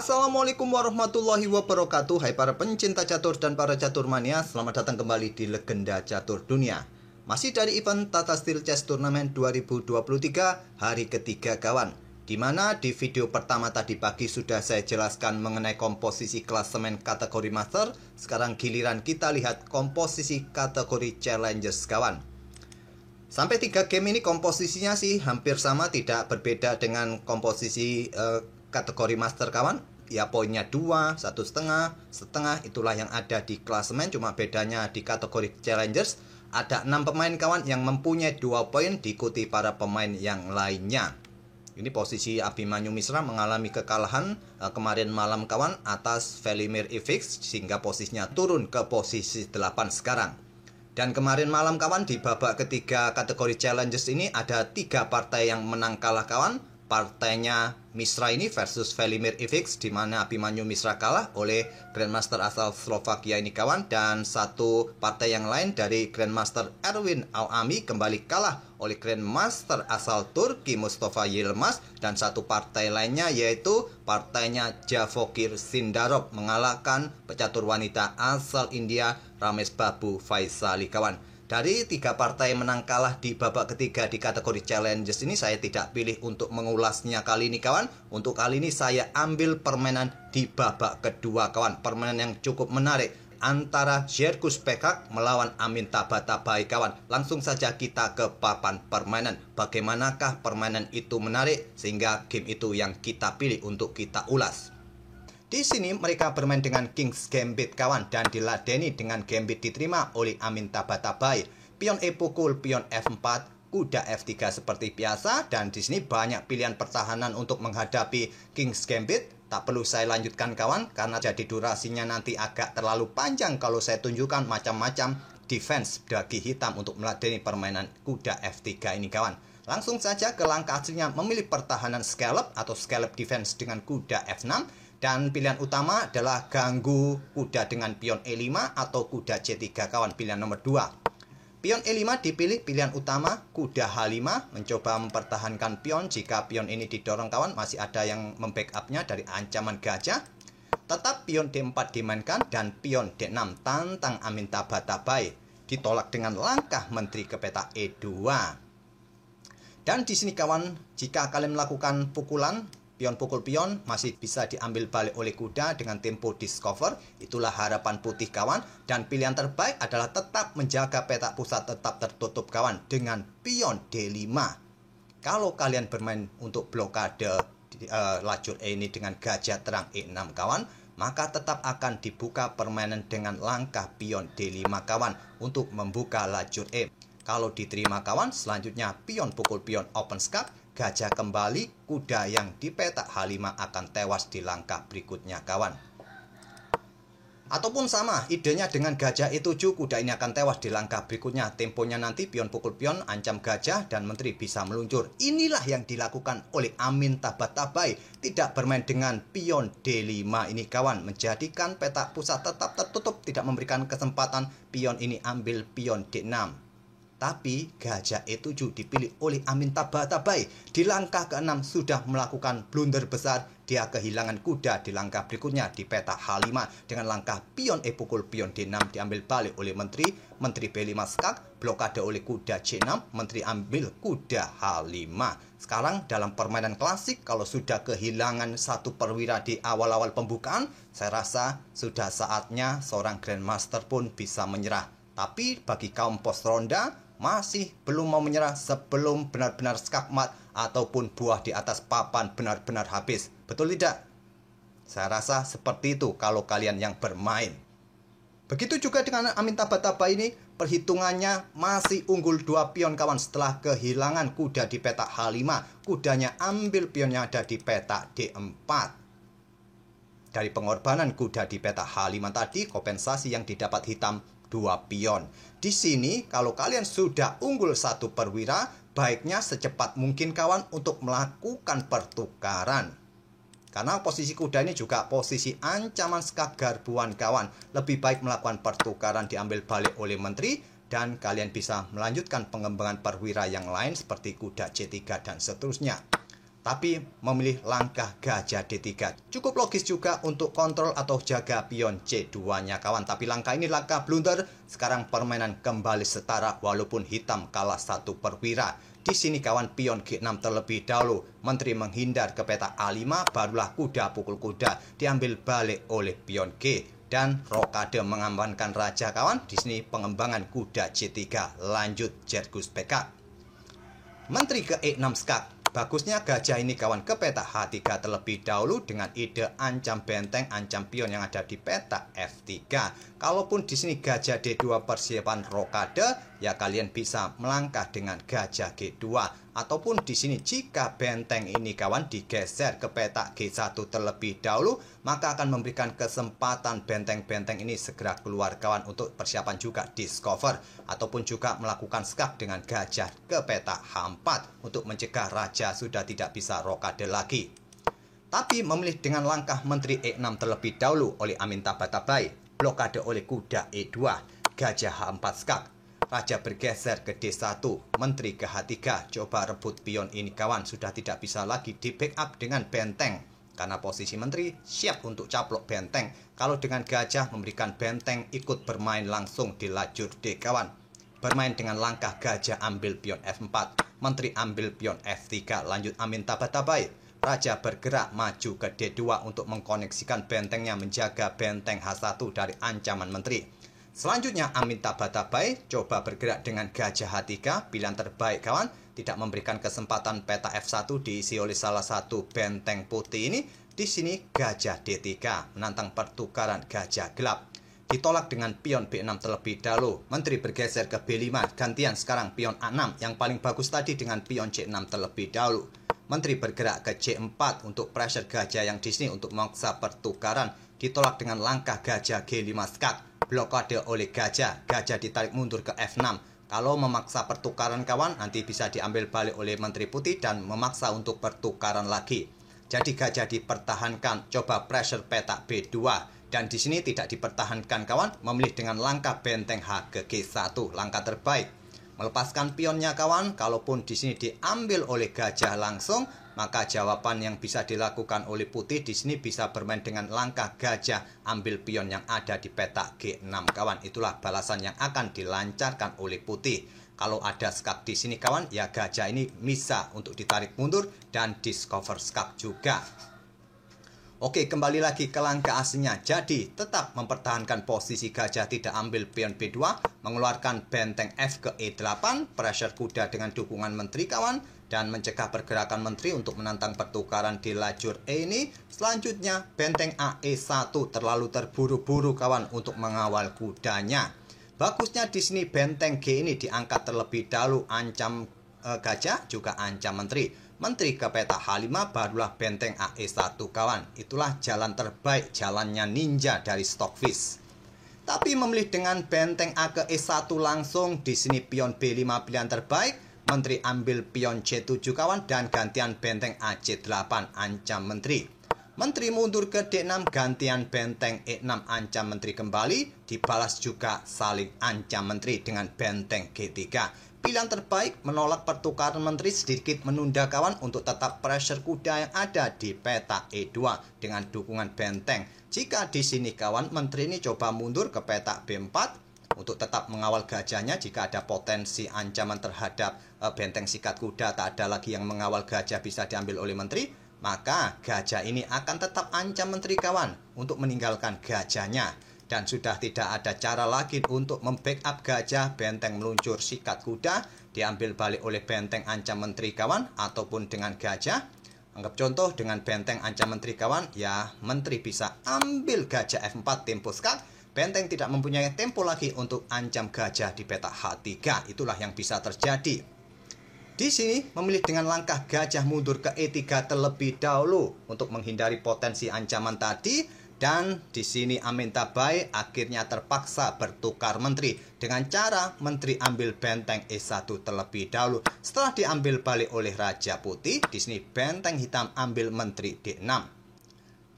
Assalamualaikum warahmatullahi wabarakatuh. Hai para pencinta catur dan para catur mania, selamat datang kembali di Legenda Catur Dunia. Masih dari event Tata Steel Chess Tournament 2023 hari ketiga kawan, dimana di video pertama tadi pagi sudah saya jelaskan mengenai komposisi klasemen kategori Master. Sekarang giliran kita lihat komposisi kategori Challengers kawan. Sampai 3 game ini komposisinya sih hampir sama, tidak berbeda dengan komposisi kategori Master kawan. Ya poinnya 2, 1,5, setengah, itulah yang ada di klasemen. Cuma bedanya di kategori Challengers ada 6 pemain kawan yang mempunyai 2 poin, diikuti para pemain yang lainnya. Ini posisi Abhimanyu Mishra mengalami kekalahan kemarin malam kawan atas Velimir Ivic, sehingga posisinya turun ke posisi 8 sekarang. Dan kemarin malam kawan di babak ketiga kategori Challengers ini ada 3 partai yang menang kalah kawan. Partainya Mishra ini versus Velimir Ivic, di mana Abhimanyu Mishra kalah oleh Grandmaster asal Slovakia ini kawan. Dan satu partai yang lain dari Grandmaster Erwin Alami kembali kalah oleh Grandmaster asal Turki Mustafa Yilmaz. Dan satu partai lainnya yaitu partainya Javokir Sindarov mengalahkan pecatur wanita asal India Ramesh Babu Faisali kawan. Dari 3 partai menang kalah di babak ketiga di kategori Challengers ini, saya tidak pilih untuk mengulasnya kali ini kawan. Untuk kali ini saya ambil permainan di babak kedua kawan. Permainan yang cukup menarik antara Zhergus Pekak melawan Amin Tabatabai kawan. Langsung saja kita ke papan permainan. Bagaimanakah permainan itu menarik sehingga game itu yang kita pilih untuk kita ulas. Di sini mereka bermain dengan King's Gambit kawan, dan diladeni dengan gambit diterima oleh Amin Tabatabai. Pion E pukul, pion F4, kuda F3 seperti biasa. Dan di sini banyak pilihan pertahanan untuk menghadapi King's Gambit. Tak perlu saya lanjutkan kawan, karena jadi durasinya nanti agak terlalu panjang kalau saya tunjukkan macam-macam defense bagi hitam untuk meladeni permainan kuda F3 ini kawan. Langsung saja ke langkah aslinya, memilih pertahanan scallop atau scallop defense dengan kuda F6. Dan pilihan utama adalah ganggu kuda dengan pion E5 atau kuda C3 kawan, pilihan nomor 2. Pion E5 dipilih pilihan utama, kuda H5 mencoba mempertahankan pion. Jika pion ini didorong kawan, masih ada yang membackupnya dari ancaman gajah. Tetap pion D4 dimainkan dan pion D6 tantang Amin Tabatabai. Ditolak dengan langkah menteri ke peta E2. Dan di sini kawan, jika kalian melakukan pukulan, pion pukul pion masih bisa diambil balik oleh kuda dengan tempo discover. Itulah harapan putih kawan. Dan pilihan terbaik adalah tetap menjaga peta pusat tetap tertutup kawan dengan pion D5. Kalau kalian bermain untuk blokade lajur E ini dengan gajah terang E6 kawan, maka tetap akan dibuka permainan dengan langkah pion D5 kawan untuk membuka lajur E. Kalau diterima kawan, selanjutnya pion pukul pion open skak, gajah kembali, kuda yang di petak H5 akan tewas di langkah berikutnya kawan. Ataupun sama idenya dengan gajah E7, kuda ini akan tewas di langkah berikutnya. Temponya nanti pion pukul pion, ancam gajah, dan menteri bisa meluncur. Inilah yang dilakukan oleh Amin Tabatabai. Tidak bermain dengan pion D5 ini kawan, menjadikan petak pusat tetap tertutup, tidak memberikan kesempatan pion ini ambil pion D6. Tapi gajah E7 dipilih oleh Amin Tabatabai. Di langkah ke-6 sudah melakukan blunder besar. Dia kehilangan kuda di langkah berikutnya di peta H5 dengan langkah pion E pukul pion D6 diambil balik oleh menteri. Menteri B5 skak, blokade oleh kuda C6, menteri ambil kuda H5. Sekarang dalam permainan klasik, kalau sudah kehilangan satu perwira di awal-awal pembukaan, saya rasa sudah saatnya seorang Grandmaster pun bisa menyerah. Tapi bagi kaum post ronda, masih belum mau menyerah sebelum benar-benar skakmat ataupun buah di atas papan benar-benar habis. Betul tidak? Saya rasa seperti itu kalau kalian yang bermain. Begitu juga dengan Amin Tabatabai ini, perhitungannya masih unggul 2 pion kawan setelah kehilangan kuda di petak H5. Kudanya ambil pionnya ada di petak D4. Dari pengorbanan kuda di petak H5 tadi, kompensasi yang didapat hitam 2 pion. Di sini kalau kalian sudah unggul 1 perwira, baiknya secepat mungkin kawan untuk melakukan pertukaran. Karena posisi kuda ini juga posisi ancaman skak garbuan kawan. Lebih baik melakukan pertukaran diambil balik oleh menteri, dan kalian bisa melanjutkan pengembangan perwira yang lain seperti kuda C3 dan seterusnya. tapi memilih langkah gajah D3. Cukup logis juga untuk kontrol atau jaga pion C2-nya kawan. Tapi langkah ini langkah blunder. Sekarang permainan kembali setara walaupun hitam kalah 1 perwira. Di sini kawan pion G6 terlebih dahulu. Menteri menghindar ke peta A5, barulah kuda pukul kuda diambil balik oleh pion G. Dan rokade mengamankan raja kawan. Di sini pengembangan kuda C3, lanjut Jergus PK. Menteri ke E6 skak. Bagusnya gajah ini kawan ke peta H3 terlebih dahulu dengan ide ancam benteng, ancam pion yang ada di peta F3. Kalaupun di sini gajah D2 persiapan rokade, ya kalian bisa melangkah dengan gajah G2. Ataupun di sini jika benteng ini kawan digeser ke peta G1 terlebih dahulu, maka akan memberikan kesempatan benteng-benteng ini segera keluar kawan untuk persiapan juga discover. Ataupun juga melakukan skak dengan gajah ke peta H4 untuk mencegah raja sudah tidak bisa rokade lagi. Tapi memilih dengan langkah Menteri E6 terlebih dahulu oleh Amintabhadabhai, blokade oleh kuda E2, gajah H4 skak. Raja bergeser ke D1, Menteri ke H3, coba rebut pion ini kawan, sudah tidak bisa lagi di backup dengan benteng. Karena posisi menteri siap untuk caplok benteng. Kalau dengan gajah memberikan benteng ikut bermain langsung di lajur D kawan. Bermain dengan langkah gajah ambil pion F4, menteri ambil pion F3, lanjut Amintabhadabhai. Raja bergerak maju ke D2 untuk mengkoneksikan bentengnya menjaga benteng H1 dari ancaman menteri. Selanjutnya Amintabhadabhai coba bergerak dengan gajah H3, pilihan terbaik kawan, tidak memberikan kesempatan peta F1 diisi oleh salah satu benteng putih ini. Di sini gajah D3 menantang pertukaran gajah gelap. Ditolak dengan pion B6 terlebih dahulu. Menteri bergeser ke B5, gantian sekarang pion A6 yang paling bagus tadi dengan pion C6 terlebih dahulu. Menteri bergerak ke C4 untuk pressure gajah yang di sini untuk memaksa pertukaran. Ditolak dengan langkah gajah G5 skak. Blokade oleh gajah, gajah ditarik mundur ke F6. Kalau memaksa pertukaran kawan, nanti bisa diambil balik oleh Menteri Putih dan memaksa untuk pertukaran lagi. Jadi gajah dipertahankan, coba pressure peta B2. Dan di sini tidak dipertahankan kawan, memilih dengan langkah benteng H ke G1, langkah terbaik. Melepaskan pionnya kawan, kalaupun di sini diambil oleh gajah langsung, maka jawaban yang bisa dilakukan oleh putih di sini bisa bermain dengan langkah gajah ambil pion yang ada di peta G6 kawan. Itulah balasan yang akan dilancarkan oleh putih. Kalau ada skak di sini kawan, ya gajah ini bisa untuk ditarik mundur dan discover skak juga. Oke, kembali lagi ke langkah aslinya. Jadi, tetap mempertahankan posisi gajah tidak ambil pion B2, mengeluarkan benteng F ke E8, pressure kuda dengan dukungan menteri kawan, dan mencegah pergerakan menteri untuk menantang pertukaran di lajur E ini. Selanjutnya, benteng A E1 terlalu terburu-buru kawan untuk mengawal kudanya. Bagusnya di sini benteng G ini diangkat terlebih dahulu, ancam gajah juga ancam menteri. Menteri ke peta H5 barulah benteng AE1 kawan. Itulah jalan terbaik, jalannya ninja dari Stockfish. Tapi memilih dengan benteng A ke E1 langsung, di sini pion B5 pilihan terbaik. Menteri ambil pion C7 kawan dan gantian benteng AC8 ancam menteri. Menteri mundur ke D6, gantian benteng E6 ancam menteri kembali. Dibalas juga saling ancam menteri dengan benteng G3. Pilihan terbaik menolak pertukaran menteri, sedikit menunda kawan untuk tetap pressure kuda yang ada di peta E2 dengan dukungan benteng. Jika di sini kawan menteri ini coba mundur ke peta B4 untuk tetap mengawal gajahnya jika ada potensi ancaman terhadap benteng sikat kuda, tak ada lagi yang mengawal gajah bisa diambil oleh menteri, maka gajah ini akan tetap ancam menteri kawan untuk meninggalkan gajahnya. Dan sudah tidak ada cara lagi untuk membackup gajah, benteng meluncur sikat kuda, diambil balik oleh benteng ancam menteri kawan, ataupun dengan gajah. Anggap contoh dengan benteng ancam menteri kawan, ya menteri bisa ambil gajah F4 tempo skak, benteng tidak mempunyai tempo lagi untuk ancam gajah di peta H3. Itulah yang bisa terjadi. Di sini memilih dengan langkah gajah mundur ke E3 terlebih dahulu untuk menghindari potensi ancaman tadi. Dan di sini Amintabhadabhai akhirnya terpaksa bertukar menteri dengan cara menteri ambil benteng E1 terlebih dahulu. Setelah diambil balik oleh Raja Putih, di sini benteng hitam ambil menteri D6.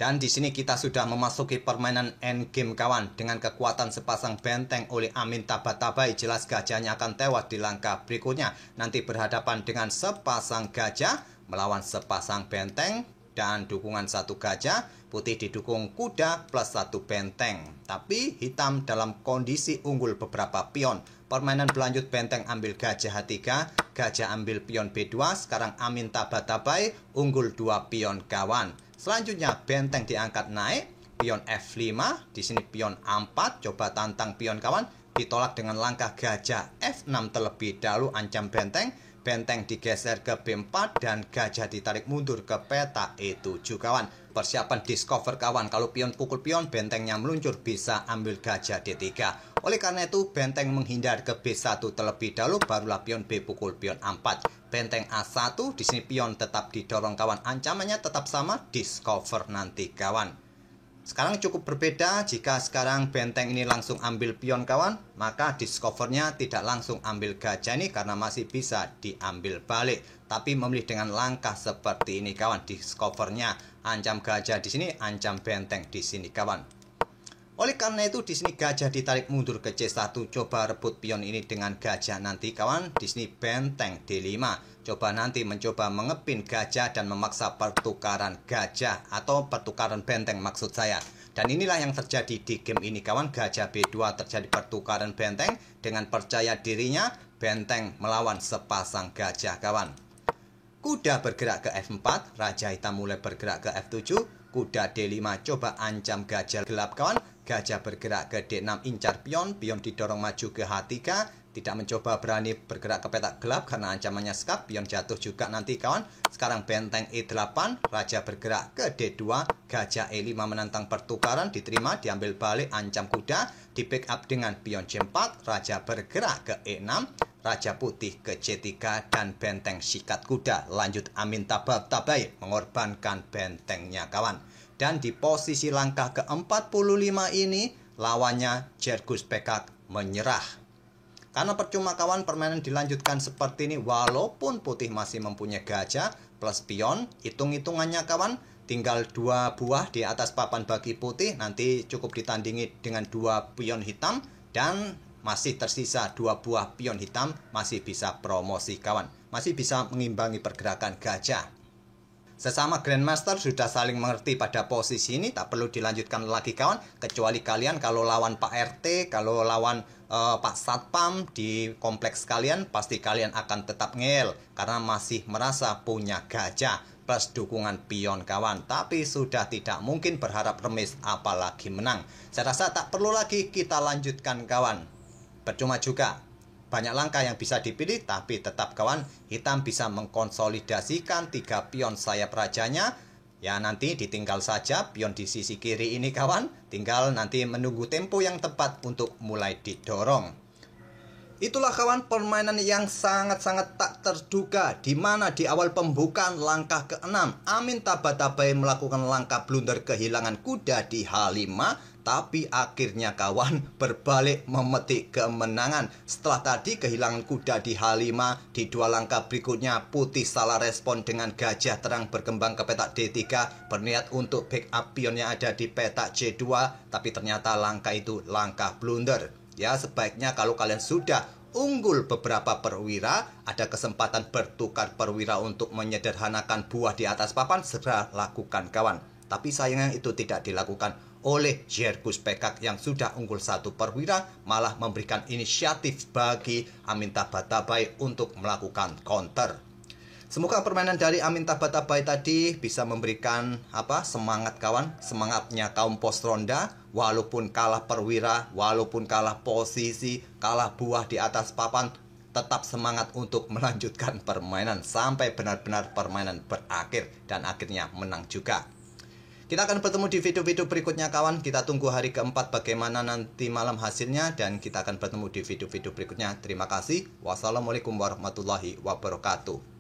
Dan di sini kita sudah memasuki permainan endgame kawan. Dengan kekuatan sepasang benteng oleh Amintabhadabhai, jelas gajahnya akan tewas di langkah berikutnya. Nanti berhadapan dengan sepasang gajah, melawan sepasang benteng dan dukungan satu gajah, putih didukung kuda plus satu benteng. Tapi hitam dalam kondisi unggul beberapa pion. Permainan berlanjut, benteng ambil gajah H3, gajah ambil pion B2, sekarang Amin tabai-tabai, unggul 2 pion kawan. Selanjutnya benteng diangkat naik, pion F5, di sini pion A4, coba tantang pion kawan, ditolak dengan langkah gajah F6 terlebih dahulu, ancam benteng. Benteng digeser ke B4 dan gajah ditarik mundur ke peta E7 kawan. Persiapan discover kawan, kalau pion pukul pion, bentengnya meluncur, bisa ambil gajah D3. Oleh karena itu benteng menghindar ke B1 terlebih dahulu, barulah pion B pukul pion A4. Benteng A1, di sini pion tetap didorong kawan, ancamannya tetap sama, discover nanti kawan. Sekarang cukup berbeda, jika sekarang benteng ini langsung ambil pion kawan, maka discovernya tidak langsung ambil gajah ini karena masih bisa diambil balik. Tapi memilih dengan langkah seperti ini kawan, discovernya ancam gajah di sini, ancam benteng di sini kawan. Oleh karena itu di sini gajah ditarik mundur ke C1, coba rebut pion ini dengan gajah nanti kawan. Di sini benteng D5, coba nanti mencoba mengepin gajah dan memaksa pertukaran gajah atau pertukaran benteng maksud saya. Dan inilah yang terjadi di game ini kawan, gajah B2 terjadi pertukaran benteng. Dengan percaya dirinya benteng melawan sepasang gajah kawan. Kuda bergerak ke F4, raja hitam mulai bergerak ke F7, kuda D5 coba ancam gajah gelap kawan. Gajah bergerak ke D6 incar pion, pion didorong maju ke H3, tidak mencoba berani bergerak ke petak gelap karena ancamannya skap, pion jatuh juga nanti kawan. Sekarang benteng E8, raja bergerak ke D2, gajah E5 menantang pertukaran, diterima, diambil balik, ancam kuda, di backup dengan pion C4, raja bergerak ke E6, raja putih ke C3 dan benteng sikat kuda. Lanjut Amin tabai-tabai mengorbankan bentengnya kawan. Dan di posisi langkah ke-45 ini lawannya Jergus Pekak menyerah. Karena percuma kawan, permainan dilanjutkan seperti ini walaupun putih masih mempunyai gajah plus pion. Hitung-hitungannya kawan, tinggal 2 buah di atas papan bagi putih, nanti cukup ditandingi dengan 2 pion hitam dan masih tersisa 2 buah pion hitam, masih bisa promosi kawan, masih bisa mengimbangi pergerakan gajah. Sesama Grandmaster sudah saling mengerti pada posisi ini, tak perlu dilanjutkan lagi kawan. Kecuali kalian kalau lawan Pak RT, kalau lawan Pak Satpam di kompleks kalian, pasti kalian akan tetap ngel karena masih merasa punya gajah plus dukungan pion kawan. Tapi sudah tidak mungkin berharap remis apalagi menang. Saya rasa tak perlu lagi kita lanjutkan kawan. Percuma juga. Banyak langkah yang bisa dipilih, tapi tetap kawan, hitam bisa mengkonsolidasikan 3 pion sayap rajanya. Ya nanti ditinggal saja pion di sisi kiri ini kawan, tinggal nanti menunggu tempo yang tepat untuk mulai didorong. Itulah kawan permainan yang sangat-sangat tak terduga, di mana di awal pembukaan langkah ke-6 Amin tabai-tabai melakukan langkah blunder kehilangan kuda di H5, tapi akhirnya kawan berbalik memetik kemenangan. Setelah tadi kehilangan kuda di H5, di 2 langkah berikutnya putih salah respon dengan gajah terang berkembang ke petak D3, berniat untuk backup pion yang ada di petak C2, tapi ternyata langkah itu langkah blunder. Ya sebaiknya kalau kalian sudah unggul beberapa perwira, ada kesempatan bertukar perwira untuk menyederhanakan buah di atas papan, segera lakukan kawan. Tapi sayangnya itu tidak dilakukan oleh Jergus Pekak yang sudah unggul 1 perwira, malah memberikan inisiatif bagi Amin tabai-tabai untuk melakukan counter. Semoga permainan dari Amin tabai-tabai tadi bisa memberikan semangat kawan, semangatnya kaum pos ronda, walaupun kalah perwira, walaupun kalah posisi, kalah buah di atas papan, tetap semangat untuk melanjutkan permainan sampai benar-benar permainan berakhir dan akhirnya menang juga. Kita akan bertemu di video-video berikutnya kawan. Kita tunggu hari keempat bagaimana nanti malam hasilnya, dan kita akan bertemu di video-video berikutnya. Terima kasih. Wassalamualaikum warahmatullahi wabarakatuh.